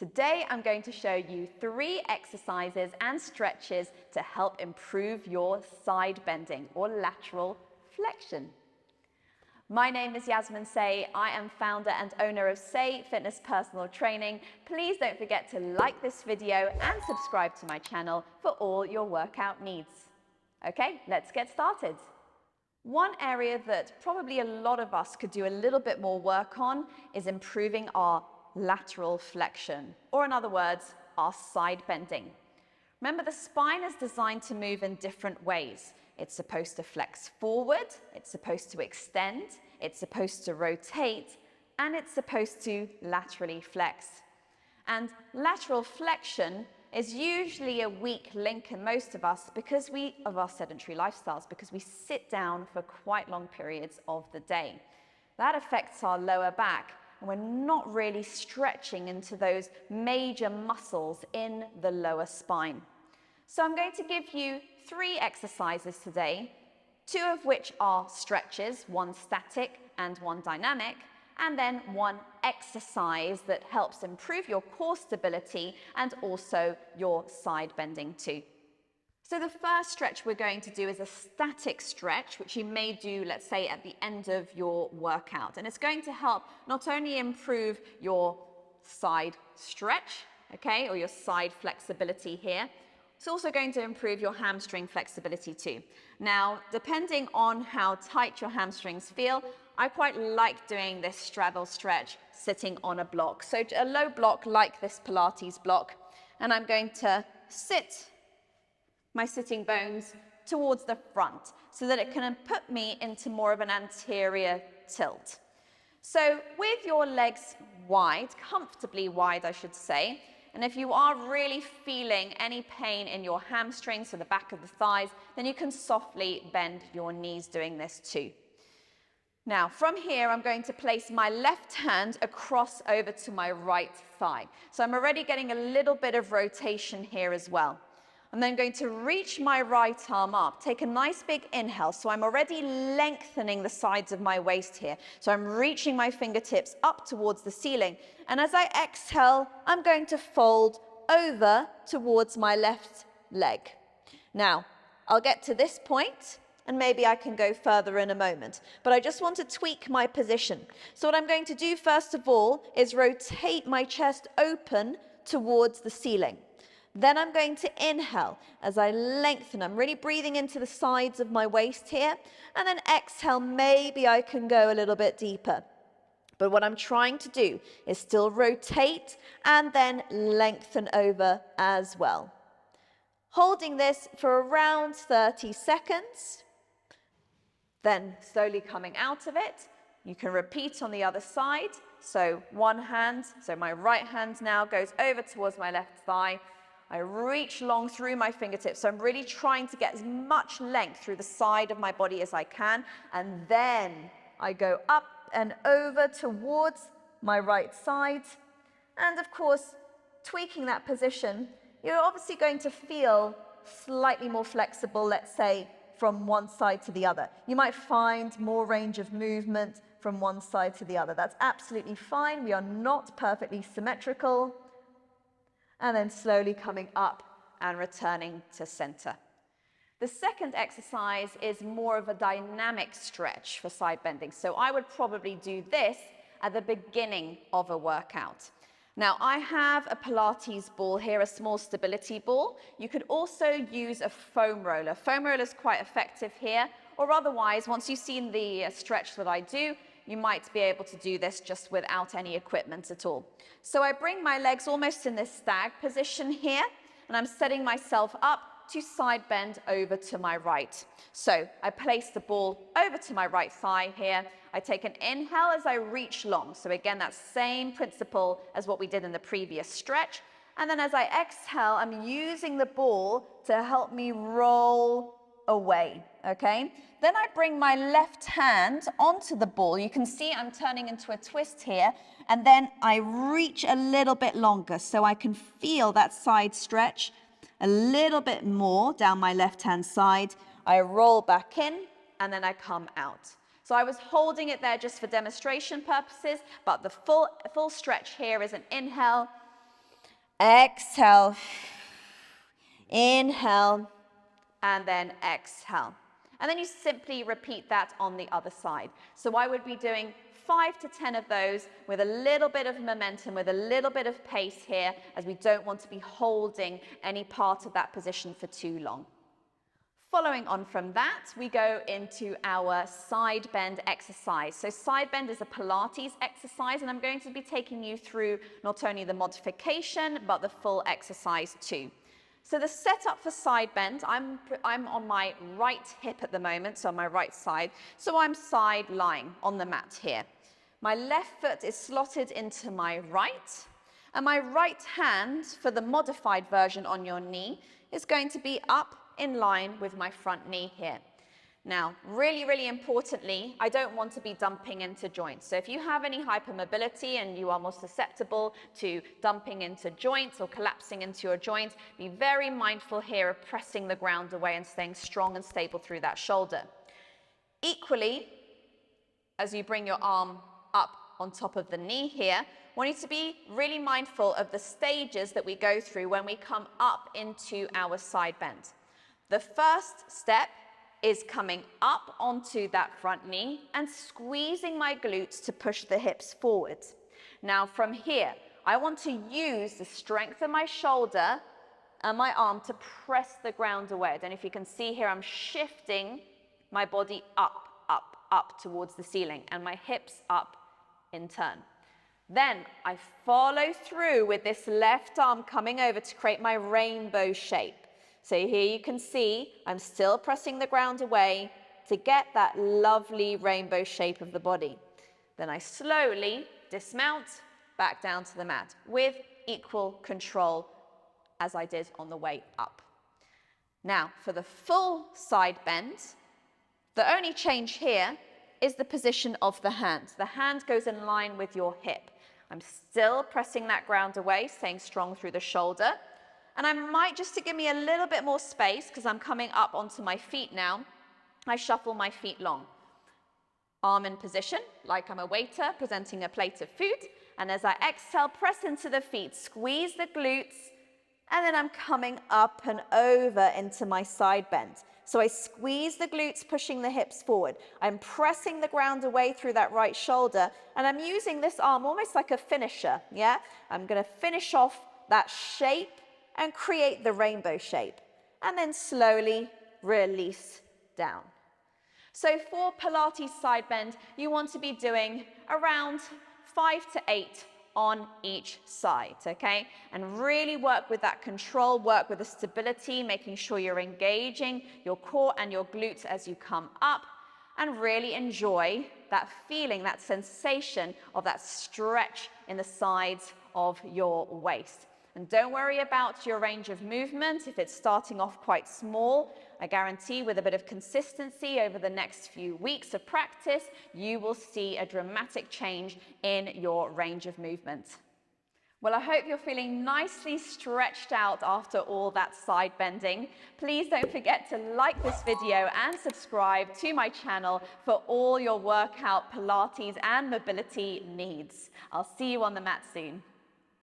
Today, I'm going to show you 3 exercises and stretches to help improve your side bending or lateral flexion. My name is Yasmin Say. I am founder and owner of Say Fitness Personal Training. Please don't forget to like this video and subscribe to my channel for all your workout needs. Okay, let's get started. One area that probably a lot of us could do a little bit more work on is improving our lateral flexion, or in other words, our side bending. Remember, the spine is designed to move in different ways. It's supposed to flex forward, it's supposed to extend, it's supposed to rotate, and it's supposed to laterally flex. And lateral flexion is usually a weak link in most of us because of our sedentary lifestyles, because we sit down for quite long periods of the day. That affects our lower back, and we're not really stretching into those major muscles in the lower spine. So I'm going to give you 3 exercises today, 2 of which are stretches, one static and one dynamic, and then one exercise that helps improve your core stability and also your side bending too. So the first stretch we're going to do is a static stretch, which you may do, let's say, at the end of your workout. And it's going to help not only improve your side stretch, okay, or your side flexibility here, it's also going to improve your hamstring flexibility too. Now, depending on how tight your hamstrings feel, I quite like doing this straddle stretch sitting on a block. So a low block like this Pilates block, and I'm going to sit my sitting bones towards the front so that it can put me into more of an anterior tilt. So with your legs wide, comfortably wide I should say, and if you are really feeling any pain in your hamstrings or the back of the thighs, then you can softly bend your knees doing this too. Now, from here, I'm going to place my left hand across over to my right thigh. So I'm already getting a little bit of rotation here as well. I'm then going to reach my right arm up, take a nice big inhale. So I'm already lengthening the sides of my waist here. So I'm reaching my fingertips up towards the ceiling. And as I exhale, I'm going to fold over towards my left leg. Now, I'll get to this point and maybe I can go further in a moment. But I just want to tweak my position. So what I'm going to do first of all is rotate my chest open towards the ceiling. Then I'm going to inhale as I lengthen. I'm really breathing into the sides of my waist here. And then exhale, maybe I can go a little bit deeper. But what I'm trying to do is still rotate and then lengthen over as well. Holding this for around 30 seconds. Then slowly coming out of it. You can repeat on the other side. So one hand, so my right hand now goes over towards my left thigh. I reach long through my fingertips. So I'm really trying to get as much length through the side of my body as I can. And then I go up and over towards my right side. And of course, tweaking that position, you're obviously going to feel slightly more flexible, let's say, from one side to the other. You might find more range of movement from one side to the other. That's absolutely fine. We are not perfectly symmetrical. And then slowly coming up and returning to center. The second exercise is more of a dynamic stretch for side bending. So I would probably do this at the beginning of a workout. Now I have a Pilates ball here, a small stability ball. You could also use a foam roller. Foam roller is quite effective here, or otherwise, once you've seen the stretch that I do, you might be able to do this just without any equipment at all. So I bring my legs almost in this stag position here, and I'm setting myself up to side bend over to my right. So I place the ball over to my right thigh here. I take an inhale as I reach long. So again, that same principle as what we did in the previous stretch. And then as I exhale, I'm using the ball to help me roll away, okay? Then I bring my left hand onto the ball. You can see I'm turning into a twist here, and then I reach a little bit longer so I can feel that side stretch a little bit more down my left-hand side. I roll back in, and then I come out. So I was holding it there just for demonstration purposes, but the full stretch here is an inhale, exhale, inhale, and then exhale. And then you simply repeat that on the other side. So I would be doing 5 to 10 of those with a little bit of momentum, with a little bit of pace here, as we don't want to be holding any part of that position for too long. Following on from that, we go into our side bend exercise. So side bend is a Pilates exercise, and I'm going to be taking you through not only the modification, but the full exercise too. So the setup for side bend, I'm on my right hip at the moment, so on my right side. So I'm side lying on the mat here. My left foot is slotted into my right, and my right hand, for the modified version on your knee, is going to be up in line with my front knee here. Now, really, really importantly, I don't want to be dumping into joints. So if you have any hypermobility and you are more susceptible to dumping into joints or collapsing into your joints, be very mindful here of pressing the ground away and staying strong and stable through that shoulder. Equally, as you bring your arm up on top of the knee here, I want you to be really mindful of the stages that we go through when we come up into our side bend. The first step is coming up onto that front knee and squeezing my glutes to push the hips forward. Now from here, I want to use the strength of my shoulder and my arm to press the ground away. I don't know if you can see here, I'm shifting my body up, up, up towards the ceiling, and my hips up in turn. Then I follow through with this left arm coming over to create my rainbow shape. So here you can see I'm still pressing the ground away to get that lovely rainbow shape of the body. Then I slowly dismount back down to the mat with equal control as I did on the way up. Now for the full side bend, the only change here is the position of the hand. The hand goes in line with your hip. I'm still pressing that ground away, staying strong through the shoulder. And I might, just to give me a little bit more space, because I'm coming up onto my feet now, I shuffle my feet long. Arm in position, like I'm a waiter presenting a plate of food. And as I exhale, press into the feet, squeeze the glutes, and then I'm coming up and over into my side bend. So I squeeze the glutes, pushing the hips forward. I'm pressing the ground away through that right shoulder, and I'm using this arm almost like a finisher, yeah? I'm gonna finish off that shape and create the rainbow shape, and then slowly release down. So for Pilates side bend, you want to be doing around 5 to 8 on each side, okay? And really work with that control, work with the stability, making sure you're engaging your core and your glutes as you come up, and really enjoy that feeling, that sensation of that stretch in the sides of your waist. And don't worry about your range of movement if it's starting off quite small. I guarantee with a bit of consistency over the next few weeks of practice, you will see a dramatic change in your range of movement. Well, I hope you're feeling nicely stretched out after all that side bending. Please don't forget to like this video and subscribe to my channel for all your workout, Pilates and mobility needs. I'll see you on the mat soon.